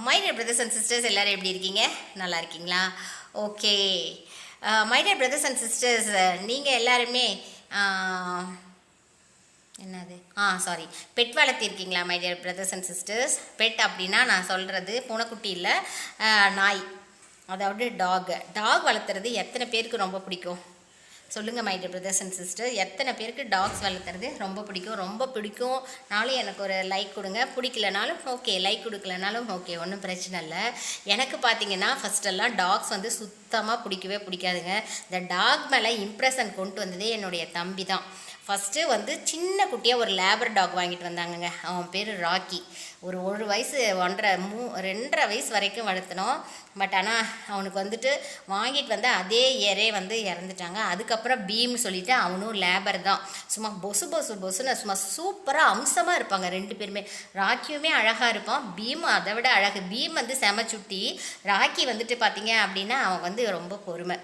My dear brothers and sisters எல்லோரும் எப்படி இருக்கீங்க? நல்லா இருக்கீங்களா? Okay. My dear brothers and sisters, நீங்கள் எல்லாருமே என்னது சாரி பெட் வளர்த்திருக்கீங்களா? My dear brothers and sisters, pet அப்படின்னா நான் சொல்கிறது பூனைக்குட்டி இல்லை, நாய், அதாவது டாக் வளர்த்துறது எத்தனை பேருக்கு ரொம்ப பிடிக்கும் சொல்லுங்கள் my dear brothers and sister. எத்தனை பேருக்கு டாக்ஸ் வளர்த்துறது ரொம்ப பிடிக்கும்னாலும் எனக்கு ஒரு லைக் கொடுங்க. பிடிக்கலனாலும் ஓகே, லைக் கொடுக்கலனாலும் ஓகே, ஒன்றும் பிரச்சனை இல்லை. எனக்கு பார்த்தீங்கன்னா ஃபஸ்ட்டெல்லாம் டாக்ஸ் வந்து சுத்தமாக பிடிக்காதுங்க. இந்த டாக் மேலே இம்ப்ரெஷன் கொண்டு வந்ததே என்னுடைய தம்பி தான். ஃபஸ்ட்டு வந்து சின்ன குட்டியாக ஒரு லேபர் டாக் வாங்கிட்டு வந்தாங்கங்க. அவன் பேர் ராக்கி. ஒரு வயசு 2.5 வயசு வரைக்கும் வளர்த்தனோம். பட் ஆனால் அவனுக்கு வந்துட்டு வாங்கிட்டு வந்த அதே இயரே வந்து இறந்துட்டாங்க. அதுக்கப்புறம் பீம்னு சொல்லிவிட்டு அவனும் லேபர் தான். சும்மா பொசுன்னு சும்மா சூப்பராக அம்சமாக இருப்பாங்க 2 பேருமே. ராக்கியுமே அழகாக இருப்பான், பீமும் அதை விட அழகு. பீம் வந்து செம சுட்டி, ராக்கி வந்துட்டு பார்த்தீங்க அப்படின்னா அவன் வந்து ரொம்ப பொறுமை.